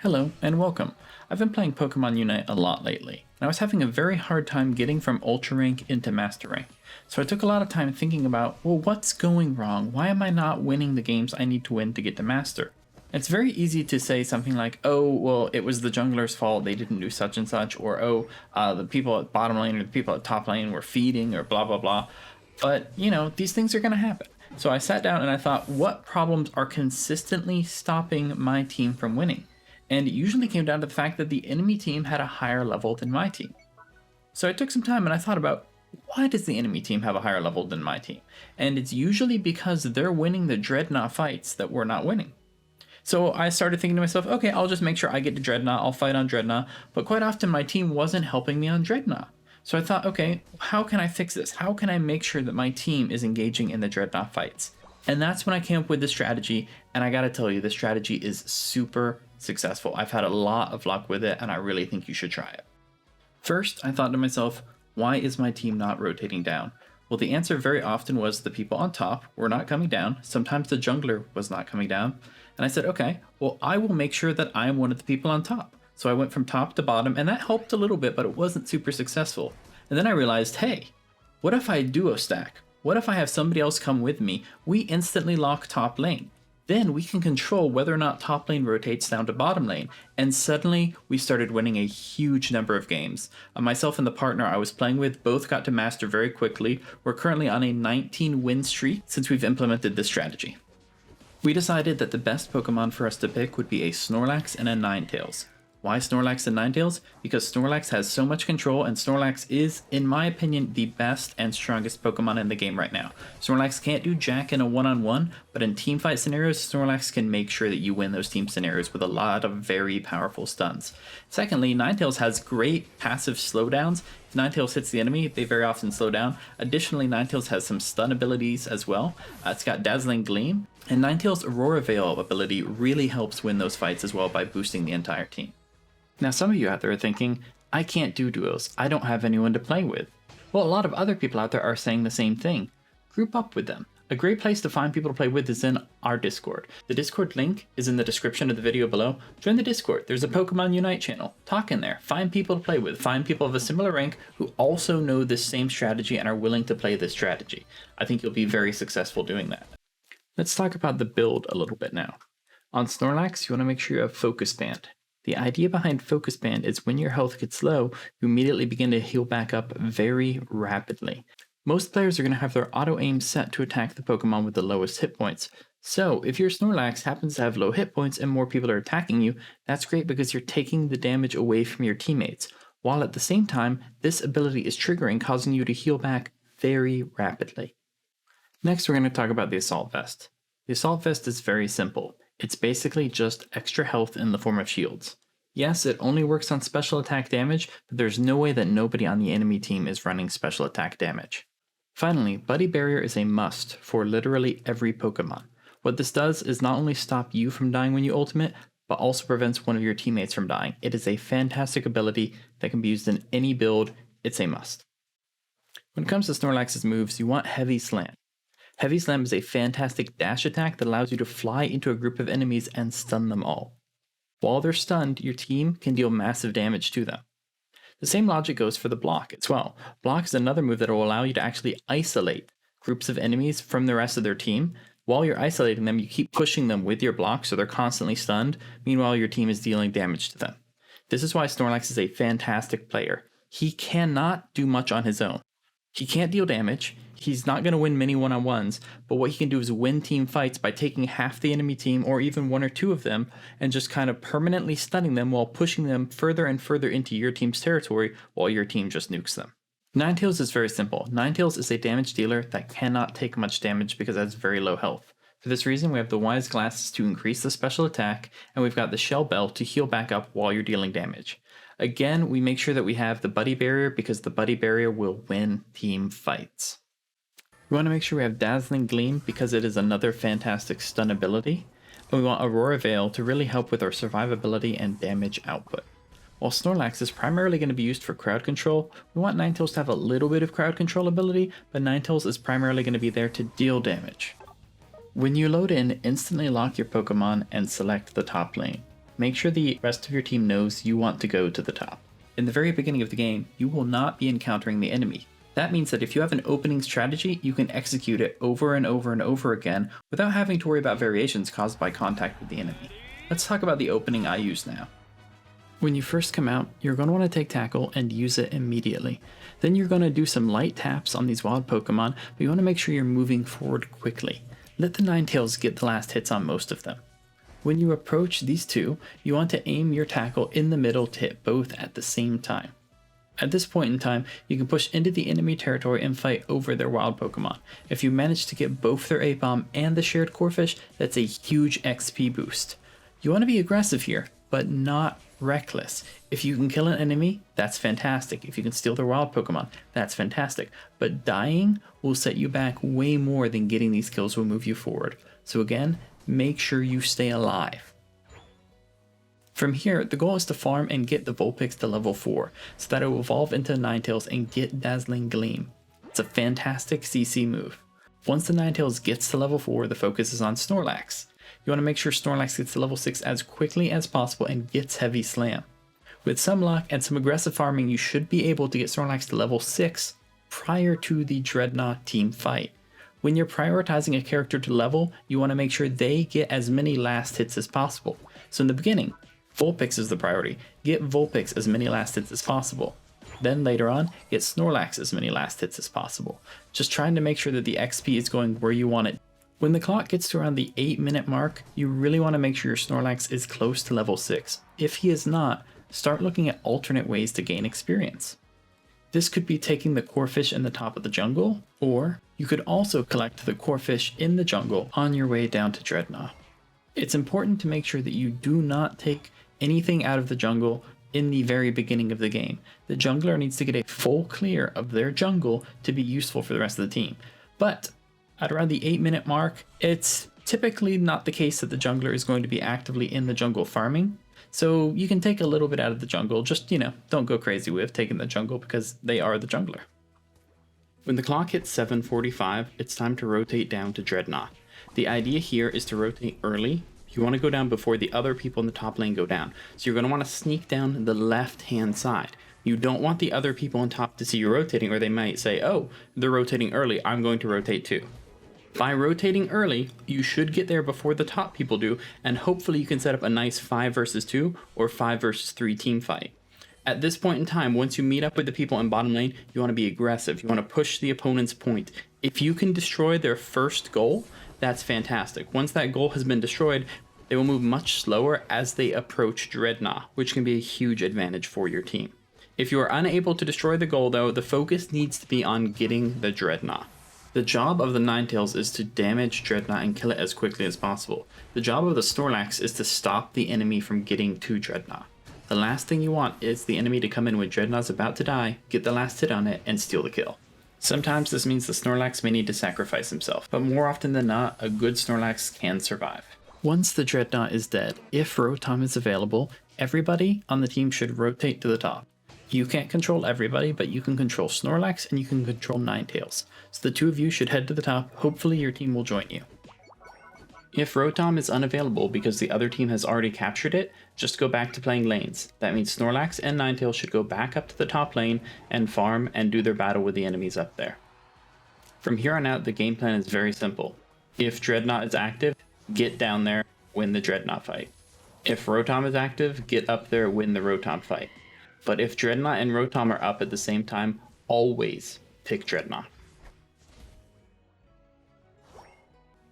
Hello and welcome. I've been playing Pokemon Unite a lot lately, and I was having a very hard time getting from Ultra Rank into Master Rank. So I took a lot of time thinking about, well, what's going wrong? Why am I not winning the games I need to win to get to Master? It's very easy to say something like, oh, well, it was the jungler's fault, they didn't do such and such, or oh, the people at bottom lane or the people at top lane were feeding, or blah, blah, blah. But, these things are going to happen. So I sat down and I thought, what problems are consistently stopping my team from winning? And it usually came down to the fact that the enemy team had a higher level than my team. So I took some time and I thought about, why does the enemy team have a higher level than my team? And it's usually because they're winning the Dreadnought fights that we're not winning. So I started thinking to myself, okay, I'll just make sure I get to Dreadnought, I'll fight on Dreadnought, but quite often my team wasn't helping me on Dreadnought. So I thought, okay, how can I fix this? How can I make sure that my team is engaging in the Dreadnought fights? And that's when I came up with this strategy, and I gotta tell you, this strategy is super successful. I've had a lot of luck with it, and I really think you should try it. First, I thought to myself, why is my team not rotating down? Well, the answer very often was the people on top were not coming down. Sometimes the jungler was not coming down. And I said, okay, well, I will make sure that I am one of the people on top. So I went from top to bottom, and that helped a little bit, but it wasn't super successful. And then I realized, hey, what if I duo stack? What if I have somebody else come with me? We instantly lock top lane. Then we can control whether or not top lane rotates down to bottom lane. And suddenly we started winning a huge number of games. Myself and the partner I was playing with both got to master very quickly. We're currently on a 19 win streak since we've implemented this strategy. We decided that the best Pokemon for us to pick would be a Snorlax and a Ninetales. Why Snorlax and Ninetales? Because Snorlax has so much control, and Snorlax is, in my opinion, the best and strongest Pokemon in the game right now. Snorlax can't do jack in a one-on-one, but in teamfight scenarios, Snorlax can make sure that you win those team scenarios with a lot of very powerful stuns. Secondly, Ninetales has great passive slowdowns. If Ninetales hits the enemy, they very often slow down. Additionally, Ninetales has some stun abilities as well. It's got Dazzling Gleam, and Ninetales' Aurora Veil ability really helps win those fights as well by boosting the entire team. Now some of you out there are thinking, I can't do duos, I don't have anyone to play with. Well, a lot of other people out there are saying the same thing. Group up with them. A great place to find people to play with is in our Discord. The Discord link is in the description of the video below. Join the Discord, there's a Pokemon Unite channel. Talk in there, find people to play with, find people of a similar rank who also know this same strategy and are willing to play this strategy. I think you'll be very successful doing that. Let's talk about the build a little bit now. On Snorlax, you want to make sure you have Focus Band. The idea behind Focus Band is when your health gets low, you immediately begin to heal back up very rapidly. Most players are going to have their auto aim set to attack the Pokemon with the lowest hit points. So if your Snorlax happens to have low hit points and more people are attacking you, that's great because you're taking the damage away from your teammates, while at the same time, this ability is triggering, causing you to heal back very rapidly. Next, we're going to talk about the Assault Vest. The Assault Vest is very simple. It's basically just extra health in the form of shields. Yes, it only works on special attack damage, but there's no way that nobody on the enemy team is running special attack damage. Finally, Buddy Barrier is a must for literally every Pokemon. What this does is not only stop you from dying when you ultimate, but also prevents one of your teammates from dying. It is a fantastic ability that can be used in any build. It's a must. When it comes to Snorlax's moves, you want Heavy Slam. Heavy Slam is a fantastic dash attack that allows you to fly into a group of enemies and stun them all. While they're stunned, your team can deal massive damage to them. The same logic goes for the Block as well. Block is another move that will allow you to actually isolate groups of enemies from the rest of their team. While you're isolating them, you keep pushing them with your block so they're constantly stunned, meanwhile your team is dealing damage to them. This is why Snorlax is a fantastic player. He cannot do much on his own. He can't deal damage, he's not going to win many one-on-ones, but what he can do is win team fights by taking half the enemy team or even one or two of them and just kind of permanently stunning them while pushing them further and further into your team's territory while your team just nukes them. Ninetales is very simple. Ninetales is a damage dealer that cannot take much damage because it has very low health. For this reason, we have the Wise Glasses to increase the special attack, and we've got the Shell Bell to heal back up while you're dealing damage. Again, we make sure that we have the Buddy Barrier because the Buddy Barrier will win team fights. We want to make sure we have Dazzling Gleam because it is another fantastic stun ability. And we want Aurora Veil to really help with our survivability and damage output. While Snorlax is primarily going to be used for crowd control, we want Ninetales to have a little bit of crowd control ability, but Ninetales is primarily going to be there to deal damage. When you load in, instantly lock your Pokemon and select the top lane. make sure the rest of your team knows you want to go to the top. In the very beginning of the game, you will not be encountering the enemy. That means that if you have an opening strategy, you can execute it over and over and over again without having to worry about variations caused by contact with the enemy. Let's talk about the opening I use now. When you first come out, you're going to want to take tackle and use it immediately. Then you're going to do some light taps on these wild Pokemon, but you want to make sure you're moving forward quickly. Let the Ninetales get the last hits on most of them. When you approach these two, you want to aim your tackle in the middle to hit both at the same time. At this point in time, you can push into the enemy territory and fight over their wild Pokemon. If you manage to get both their A-Bomb and the shared Corphish, that's a huge XP boost. You want to be aggressive here, but not reckless. If you can kill an enemy, that's fantastic. If you can steal their wild Pokemon, that's fantastic. But dying will set you back way more than getting these kills will move you forward. So again, make sure you stay alive. From here, the goal is to farm and get the Vulpix to level 4, so that it will evolve into Ninetales and get Dazzling Gleam. It's a fantastic CC move. Once the Ninetales gets to level 4, the focus is on Snorlax. You want to make sure Snorlax gets to level 6 as quickly as possible and gets Heavy Slam. With some luck and some aggressive farming, you should be able to get Snorlax to level 6 prior to the Dreadnought team fight. When you're prioritizing a character to level, you want to make sure they get as many last hits as possible. So in the beginning, Vulpix is the priority. Get Vulpix as many last hits as possible. Then later on, get Snorlax as many last hits as possible. Just trying to make sure that the XP is going where you want it. When the clock gets to around the 8-minute mark, you really want to make sure your Snorlax is close to level 6. If he is not, start looking at alternate ways to gain experience. This could be taking the Corphish in the top of the jungle, or you could also collect the Corphish in the jungle on your way down to Dreadnought. It's important to make sure that you do not take anything out of the jungle in the very beginning of the game. The jungler needs to get a full clear of their jungle to be useful for the rest of the team. But at around the 8-minute mark, it's typically not the case that the jungler is going to be actively in the jungle farming. So you can take a little bit out of the jungle, just, don't go crazy with taking the jungle because they are the jungler. When the clock hits 7:45, it's time to rotate down to Dreadnought. The idea here is to rotate early. You want to go down before the other people in the top lane go down. So you're going to want to sneak down the left-hand side. You don't want the other people on top to see you rotating, or they might say, oh, they're rotating early, I'm going to rotate too. By rotating early, you should get there before the top people do, and hopefully you can set up a nice 5 versus 2 or 5 versus 3 team fight. At this point in time, once you meet up with the people in bottom lane, you want to be aggressive. You want to push the opponent's point. If you can destroy their first goal, that's fantastic. Once that goal has been destroyed, they will move much slower as they approach Dreadnought, which can be a huge advantage for your team. If you are unable to destroy the goal though, the focus needs to be on getting the Dreadnought. The job of the Ninetales is to damage Dreadnought and kill it as quickly as possible. The job of the Snorlax is to stop the enemy from getting to Dreadnought. The last thing you want is the enemy to come in when Dreadnought's about to die, get the last hit on it, and steal the kill. Sometimes this means the Snorlax may need to sacrifice himself, but more often than not, a good Snorlax can survive. Once the Dreadnought is dead, if Rotom is available, everybody on the team should rotate to the top. You can't control everybody, but you can control Snorlax and you can control Ninetales. So the two of you should head to the top, hopefully your team will join you. If Rotom is unavailable because the other team has already captured it, just go back to playing lanes. That means Snorlax and Ninetales should go back up to the top lane and farm and do their battle with the enemies up there. From here on out, the game plan is very simple. If Dreadnought is active, get down there, win the Dreadnought fight. If Rotom is active, get up there, win the Rotom fight. But if Dreadnought and Rotom are up at the same time, always pick Dreadnought.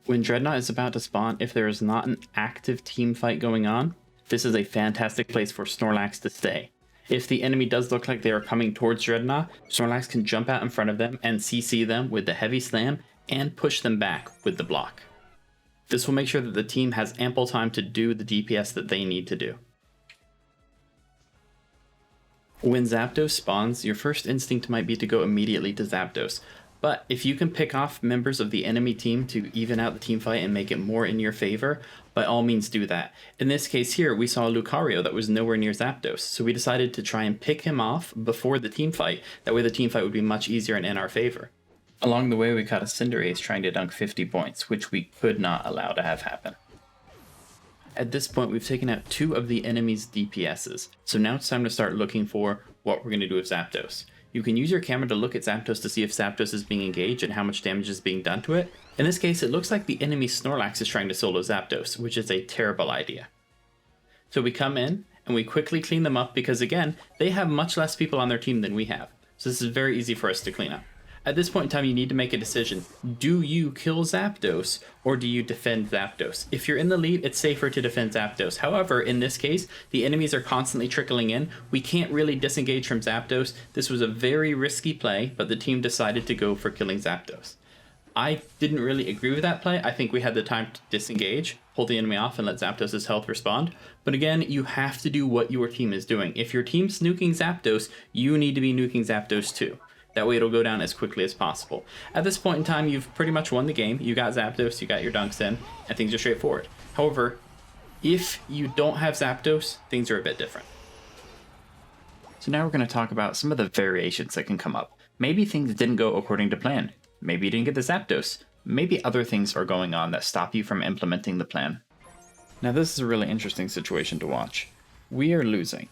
When Dreadnought is about to spawn, if there is not an active team fight going on, this is a fantastic place for Snorlax to stay. If the enemy does look like they are coming towards Dreadnought, Snorlax can jump out in front of them and CC them with the Heavy Slam and push them back with the block. This will make sure that the team has ample time to do the DPS that they need to do. When Zapdos spawns, your first instinct might be to go immediately to Zapdos, but if you can pick off members of the enemy team to even out the team fight and make it more in your favor, by all means do that. In this case here, we saw Lucario that was nowhere near Zapdos, so we decided to try and pick him off before the team fight. That way the team fight would be much easier and in our favor. Along the way, we caught a Cinderace trying to dunk 50 points, which we could not allow to have happen. At this point, we've taken out 2 of the enemy's DPSs, so now it's time to start looking for what we're going to do with Zapdos. You can use your camera to look at Zapdos to see if Zapdos is being engaged and how much damage is being done to it. In this case, it looks like the enemy Snorlax is trying to solo Zapdos, which is a terrible idea. So we come in, and we quickly clean them up because, again, they have much less people on their team than we have. So this is very easy for us to clean up. At this point in time, you need to make a decision. Do you kill Zapdos, or do you defend Zapdos? If you're in the lead, it's safer to defend Zapdos. However, in this case, the enemies are constantly trickling in. We can't really disengage from Zapdos. This was a very risky play, but the team decided to go for killing Zapdos. I didn't really agree with that play. I think we had the time to disengage, pull the enemy off, and let Zapdos' health respond. But again, you have to do what your team is doing. If your team's nuking Zapdos, you need to be nuking Zapdos too. That way it'll go down as quickly as possible. At this point in time, you've pretty much won the game. You got Zapdos, you got your dunks in, and things are straightforward. However, if you don't have Zapdos, things are a bit different. So now we're going to talk about some of the variations that can come up. Maybe things didn't go according to plan. Maybe you didn't get the Zapdos. Maybe other things are going on that stop you from implementing the plan. Now this is a really interesting situation to watch. We are losing.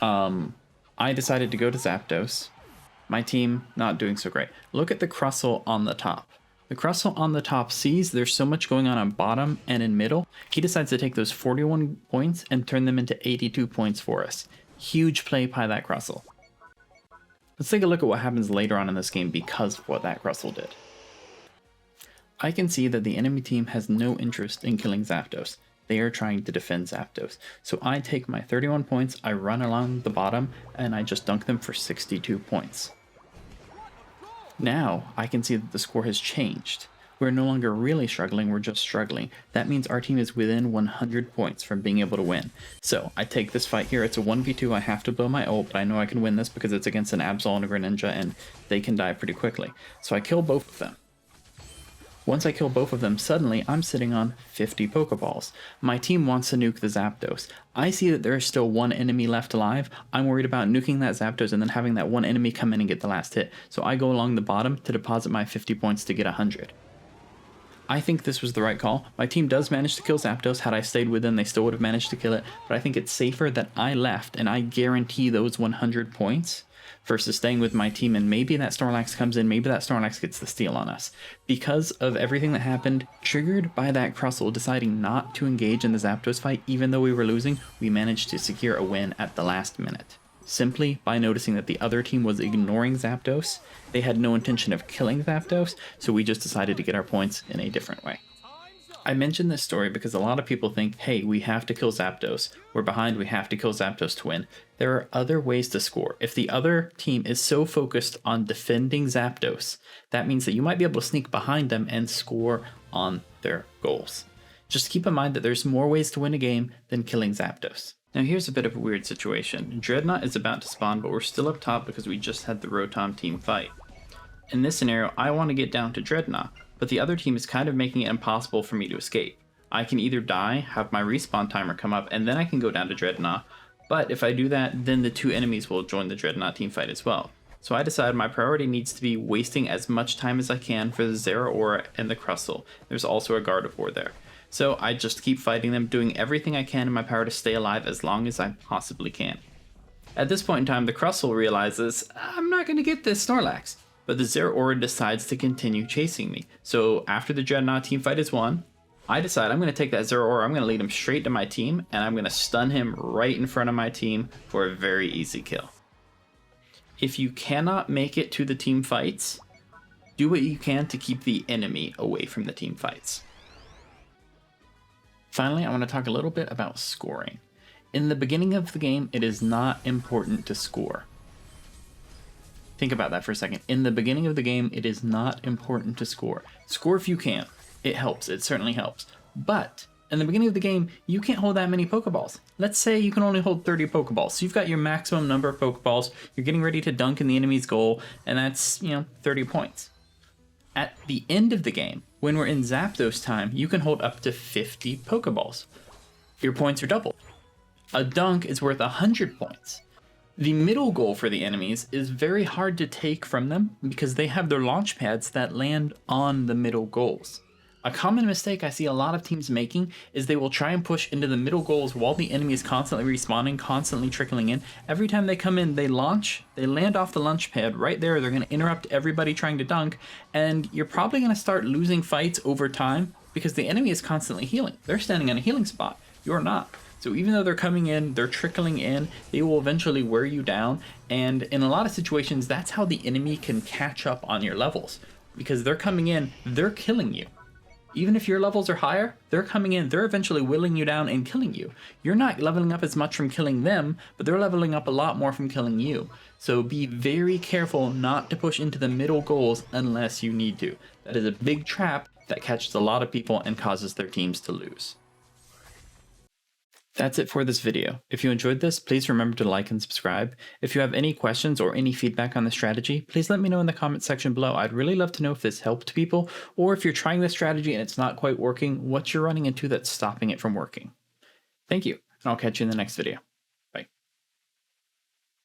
I decided to go to Zapdos. My team not doing so great. Look at the Crustle on the top. The Crustle on the top sees there's so much going on bottom and in middle. He decides to take those 41 points and turn them into 82 points for us. Huge play by that Crustle. Let's take a look at what happens later on in this game because of what that Crustle did. I can see that the enemy team has no interest in killing Zapdos. They are trying to defend Zapdos. So I take my 31 points, I run along the bottom, and I just dunk them for 62 points. Now I can see that the score has changed. We're no longer really struggling, we're just struggling. That means our team is within 100 points from being able to win. So I take this fight here, it's a 1v2, I have to blow my ult, but I know I can win this because it's against an Absol and a Greninja and they can die pretty quickly. So I kill both of them. Once I kill both of them, suddenly I'm sitting on 50 Pokeballs. My team wants to nuke the Zapdos. I see that there is still one enemy left alive. I'm worried about nuking that Zapdos and then having that one enemy come in and get the last hit. So I go along the bottom to deposit my 50 points to get 100. I think this was the right call. My team does manage to kill Zapdos. Had I stayed with them, they still would have managed to kill it. But I think it's safer that I left and I guarantee those 100 points versus staying with my team and maybe that Snorlax comes in, maybe that Snorlax gets the steal on us. Because of everything that happened, triggered by that Crustle deciding not to engage in the Zapdos fight even though we were losing, we managed to secure a win at the last minute. Simply by noticing that the other team was ignoring Zapdos, they had no intention of killing Zapdos, so we just decided to get our points in a different way. I mention this story because a lot of people think, hey, we have to kill Zapdos. We're behind, we have to kill Zapdos to win. There are other ways to score. If the other team is so focused on defending Zapdos, that means that you might be able to sneak behind them and score on their goals. Just keep in mind that there's more ways to win a game than killing Zapdos. Now here's a bit of a weird situation. Dreadnought is about to spawn, but we're still up top because we just had the Rotom team fight. In this scenario, I want to get down to Dreadnought, but the other team is kind of making it impossible for me to escape. I can either die, have my respawn timer come up, and then I can go down to Dreadnought, but if I do that, then the 2 enemies will join the Dreadnought team fight as well. So I decided my priority needs to be wasting as much time as I can for the Zeraora and the Crustle. There's also a Gardevoir there. So I just keep fighting them, doing everything I can in my power to stay alive as long as I possibly can. At this point in time, the Crustle realizes, I'm not going to get this Snorlax. But the Zeraora decides to continue chasing me. So after the Dreadnought team fight is won, I decide I'm going to take that Zeraora, I'm going to lead him straight to my team, and I'm going to stun him right in front of my team for a very easy kill. If you cannot make it to the team fights, do what you can to keep the enemy away from the team fights. Finally, I want to talk a little bit about scoring. In the beginning of the game, it is not important to score. Think about that for a second. In the beginning of the game, it is not important to score. Score if you can. It helps. It certainly helps. But in the beginning of the game, you can't hold that many Pokeballs. Let's say you can only hold 30 Pokeballs. So you've got your maximum number of Pokeballs. You're getting ready to dunk in the enemy's goal, and that's, 30 points. At the end of the game, when we're in Zapdos time, you can hold up to 50 Pokeballs. Your points are doubled. A dunk is worth 100 points. The middle goal for the enemies is very hard to take from them because they have their launch pads that land on the middle goals. A common mistake I see a lot of teams making is they will try and push into the middle goals while the enemy is constantly respawning, constantly trickling in. Every time they come in, they launch, they land off the launch pad right there. They're going to interrupt everybody trying to dunk, and you're probably going to start losing fights over time because the enemy is constantly healing. They're standing on a healing spot. You're not. So even though they're coming in, they're trickling in, they will eventually wear you down. And in a lot of situations, that's how the enemy can catch up on your levels, because they're coming in, they're killing you. Even if your levels are higher, they're coming in, they're eventually whittling you down and killing you. You're not leveling up as much from killing them, but they're leveling up a lot more from killing you. So be very careful not to push into the middle goals unless you need to. That is a big trap that catches a lot of people and causes their teams to lose. That's it for this video. If you enjoyed this, please remember to like and subscribe. If you have any questions or any feedback on the strategy, please let me know in the comment section below. I'd really love to know if this helped people, or if you're trying this strategy and it's not quite working, what you're running into that's stopping it from working. Thank you, and I'll catch you in the next video.